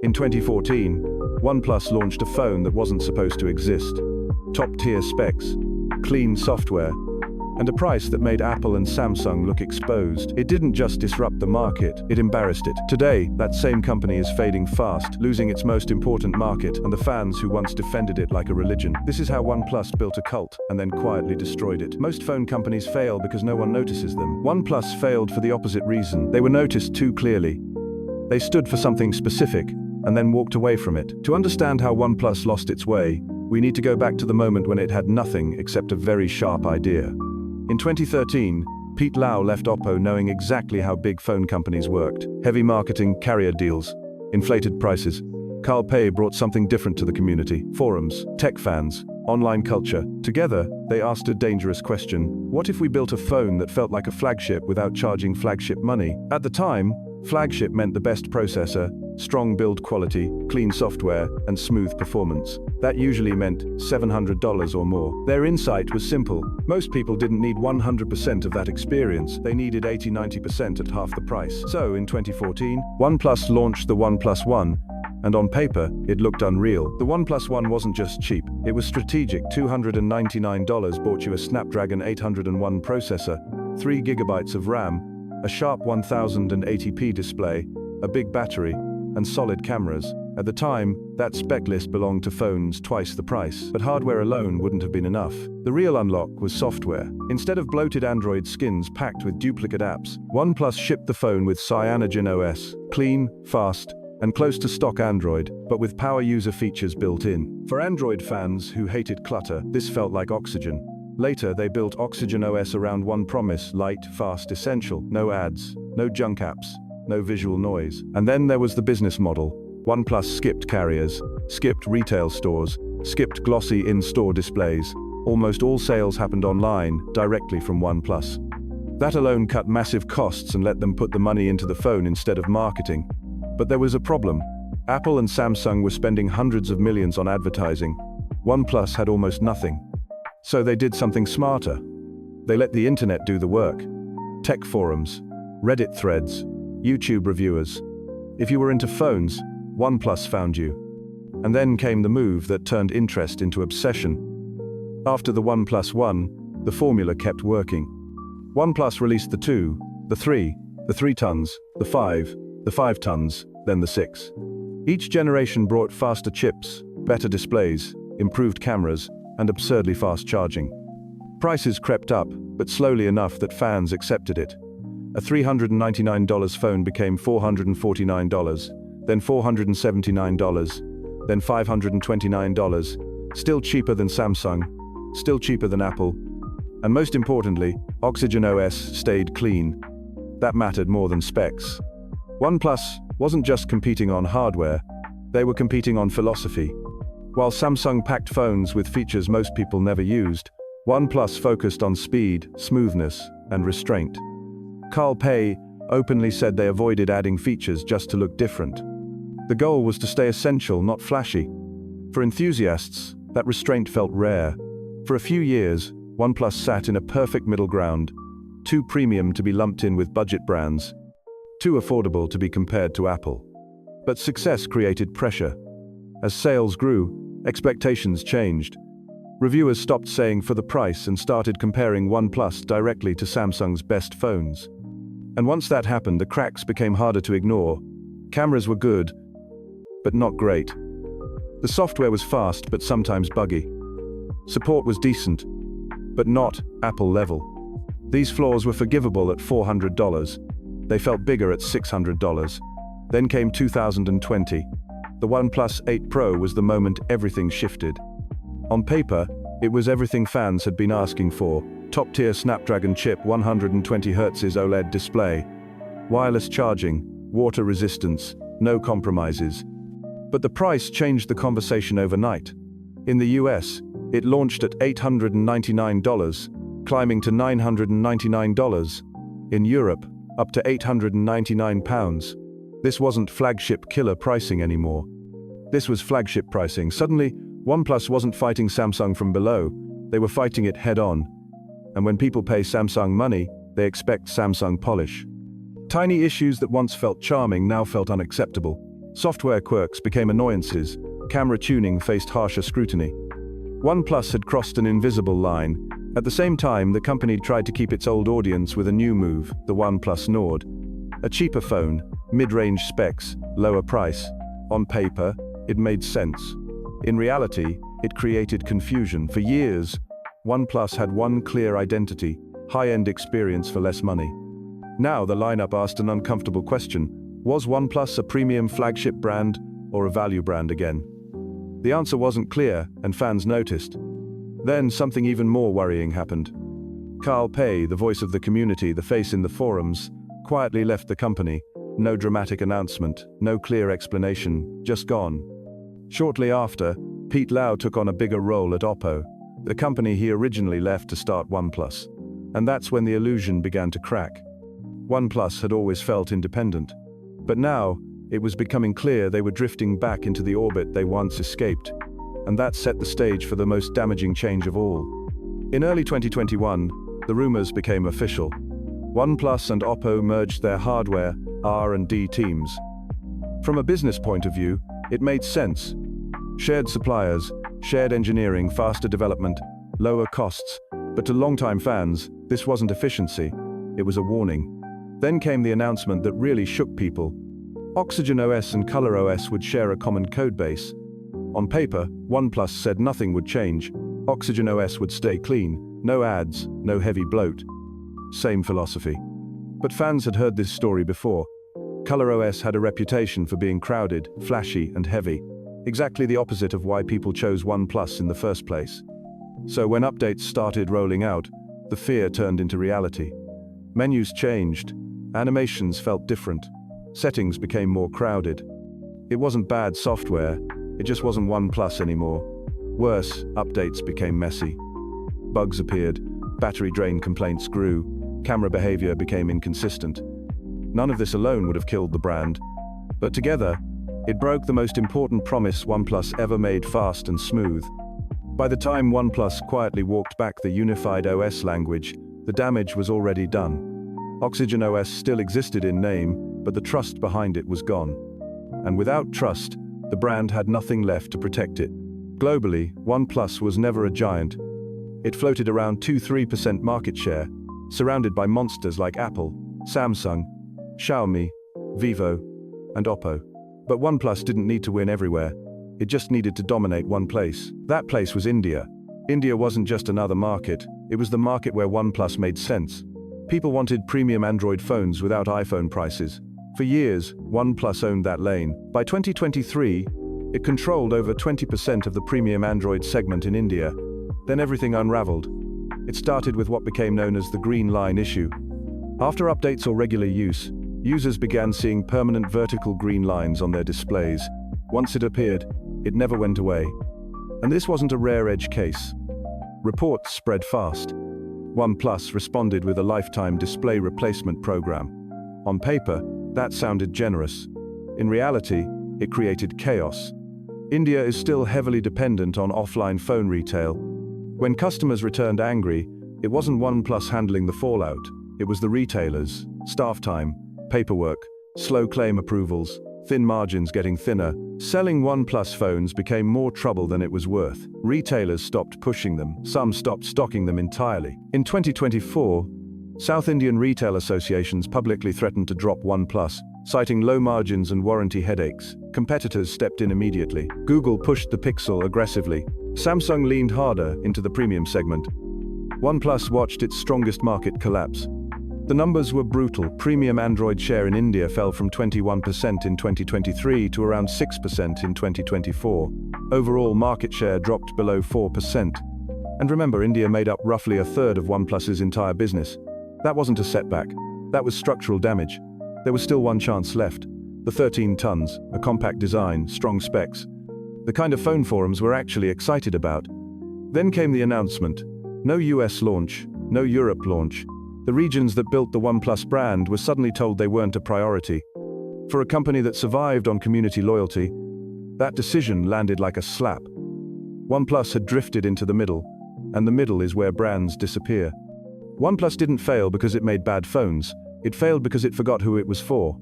In 2014, OnePlus launched a phone that wasn't supposed to exist. Top-tier specs, clean software, and a price that made Apple and Samsung look exposed. It didn't just disrupt the market, it embarrassed it. Today, that same company is fading fast, losing its most important market and the fans who once defended it like a religion. This is how OnePlus built a cult and then quietly destroyed it. Most phone companies fail because no one notices them. OnePlus failed for the opposite reason. They were noticed too clearly. They stood for something specific and then walked away from it. To understand how OnePlus lost its way, we need to go back to the moment when it had nothing except a very sharp idea. In 2013, Pete Lau left Oppo knowing exactly how big phone companies worked. Heavy marketing, carrier deals, inflated prices. Carl Pei brought something different to the community. Forums, tech fans, online culture. Together, they asked a dangerous question. What if we built a phone that felt like a flagship without charging flagship money? At the time, flagship meant the best processor, strong build quality, clean software, and smooth performance. That usually meant $700 or more. Their insight was simple. Most people didn't need 100% of that experience. They needed 80–90% at half the price. So in 2014, OnePlus launched the OnePlus One, and on paper, it looked unreal. The OnePlus One wasn't just cheap. It was strategic. $299 bought you a Snapdragon 801 processor, 3 GB of RAM, a sharp 1080p display, a big battery, and solid cameras. At the time, that spec list belonged to phones twice the price. But hardware alone wouldn't have been enough. The real unlock was software. Instead of bloated Android skins packed with duplicate apps, OnePlus shipped the phone with OxygenOS, clean, fast, and close to stock Android, but with power user features built in. For Android fans who hated clutter, this felt like oxygen. Later, they built OxygenOS around one promise: light, fast, essential. No ads, no junk apps, no visual noise. And then there was the business model. OnePlus skipped carriers, skipped retail stores, skipped glossy in-store displays. Almost all sales happened online, directly from OnePlus. That alone cut massive costs and let them put the money into the phone instead of marketing. But there was a problem. Apple and Samsung were spending hundreds of millions on advertising. OnePlus had almost nothing. So they did something smarter. They let the internet do the work. Tech forums, Reddit threads, YouTube reviewers. If you were into phones, OnePlus found you. And then came the move that turned interest into obsession. After the OnePlus One, the formula kept working. OnePlus released the 2, the 3 tons, the 5 tons, then the 6. Each generation brought faster chips, better displays, improved cameras, and absurdly fast charging. Prices crept up, but slowly enough that fans accepted it. A $399 phone became $449, then $479, then $529, still cheaper than Samsung, still cheaper than Apple, and most importantly, OxygenOS stayed clean. That mattered more than specs. OnePlus wasn't just competing on hardware, they were competing on philosophy. While Samsung packed phones with features most people never used, OnePlus focused on speed, smoothness, and restraint. Carl Pei openly said they avoided adding features just to look different. The goal was to stay essential, not flashy. For enthusiasts, that restraint felt rare. For a few years, OnePlus sat in a perfect middle ground, too premium to be lumped in with budget brands, too affordable to be compared to Apple. But success created pressure. As sales grew, expectations changed. Reviewers stopped saying for the price and started comparing OnePlus directly to Samsung's best phones. And once that happened, the cracks became harder to ignore. Cameras were good, but not great. The software was fast, but sometimes buggy. Support was decent, but not Apple level. These flaws were forgivable at $400. They felt bigger at $600. Then came 2020. The OnePlus 8 Pro was the moment everything shifted. On paper, it was everything fans had been asking for. Top-tier Snapdragon chip, 120 Hz OLED display, wireless charging, water resistance, no compromises. But the price changed the conversation overnight. In the US, it launched at $899, climbing to $999. In Europe, up to £899. This wasn't flagship killer pricing anymore. This was flagship pricing. Suddenly, OnePlus wasn't fighting Samsung from below, they were fighting it head-on. And when people pay Samsung money, they expect Samsung polish. Tiny issues that once felt charming now felt unacceptable. Software quirks became annoyances, camera tuning faced harsher scrutiny. OnePlus had crossed an invisible line. At the same time, the company tried to keep its old audience with a new move, the OnePlus Nord. A cheaper phone, mid-range specs, lower price. On paper, it made sense. In reality, it created confusion. For years, OnePlus had one clear identity: high-end experience for less money. Now the lineup asked an uncomfortable question: was OnePlus a premium flagship brand or a value brand again? The answer wasn't clear, and fans noticed. Then something even more worrying happened. Carl Pei, the voice of the community, the face in the forums, quietly left the company. No dramatic announcement, no clear explanation, just gone. Shortly after, Pete Lau took on a bigger role at Oppo, the company he originally left to start OnePlus. And that's when the illusion began to crack. OnePlus had always felt independent. But now, it was becoming clear they were drifting back into the orbit they once escaped. And that set the stage for the most damaging change of all. In early 2021, the rumors became official. OnePlus and Oppo merged their hardware, R&D teams. From a business point of view, it made sense. Shared suppliers, shared engineering, faster development, lower costs. But to longtime fans, this wasn't efficiency, it was a warning. Then came the announcement that really shook people. OxygenOS and ColorOS would share a common codebase. On paper, OnePlus said nothing would change. OxygenOS would stay clean, no ads, no heavy bloat. Same philosophy. But fans had heard this story before. ColorOS had a reputation for being crowded, flashy, and heavy. Exactly the opposite of why people chose OnePlus in the first place. So when updates started rolling out, the fear turned into reality. Menus changed, animations felt different, settings became more crowded. It wasn't bad software, it just wasn't OnePlus anymore. Worse, updates became messy. Bugs appeared, battery drain complaints grew, camera behavior became inconsistent. None of this alone would have killed the brand, but together, it broke the most important promise OnePlus ever made: fast and smooth. By the time OnePlus quietly walked back the unified OS language, the damage was already done. OxygenOS still existed in name, but the trust behind it was gone. And without trust, the brand had nothing left to protect it. Globally, OnePlus was never a giant. It floated around 2–3% market share, surrounded by monsters like Apple, Samsung, Xiaomi, Vivo, and Oppo. But OnePlus didn't need to win everywhere. It just needed to dominate one place. That place was India. India wasn't just another market, it was the market where OnePlus made sense. People wanted premium Android phones without iPhone prices. For years, OnePlus owned that lane. By 2023, it controlled over 20% of the premium Android segment in India. Then everything unraveled. It started with what became known as the Green Line issue. After updates or regular use, users began seeing permanent vertical green lines on their displays. Once it appeared, it never went away. And this wasn't a rare edge case. Reports spread fast. OnePlus responded with a lifetime display replacement program. On paper, that sounded generous. In reality, it created chaos. India is still heavily dependent on offline phone retail. When customers returned angry, it wasn't OnePlus handling the fallout. It was the retailers, staff time, paperwork, slow claim approvals, thin margins getting thinner. Selling OnePlus phones became more trouble than it was worth. Retailers stopped pushing them, some stopped stocking them entirely. In 2024, South Indian retail associations publicly threatened to drop OnePlus, citing low margins and warranty headaches. Competitors stepped in immediately. Google pushed the Pixel aggressively. Samsung leaned harder into the premium segment. OnePlus watched its strongest market collapse. The numbers were brutal. Premium Android share in India fell from 21% in 2023 to around 6% in 2024. Overall market share dropped below 4%. And remember, India made up roughly a third of OnePlus's entire business. That wasn't a setback. That was structural damage. There was still one chance left. The 13 tons, a compact design, strong specs. The kind of phone forums were actually excited about. Then came the announcement. No US launch, no Europe launch. The regions that built the OnePlus brand were suddenly told they weren't a priority. For a company that survived on community loyalty, that decision landed like a slap. OnePlus had drifted into the middle, and the middle is where brands disappear. OnePlus didn't fail because it made bad phones, it failed because it forgot who it was for.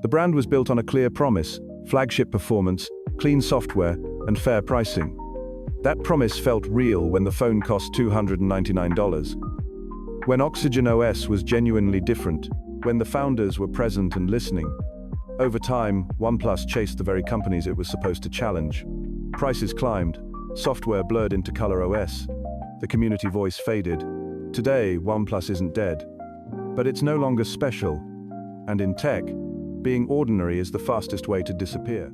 The brand was built on a clear promise: flagship performance, clean software, and fair pricing. That promise felt real when the phone cost $299. When OxygenOS was genuinely different, when the founders were present and listening. Over time, OnePlus chased the very companies it was supposed to challenge. Prices climbed, software blurred into color OS, the community voice faded. Today, OnePlus isn't dead, but it's no longer special. And in tech, being ordinary is the fastest way to disappear.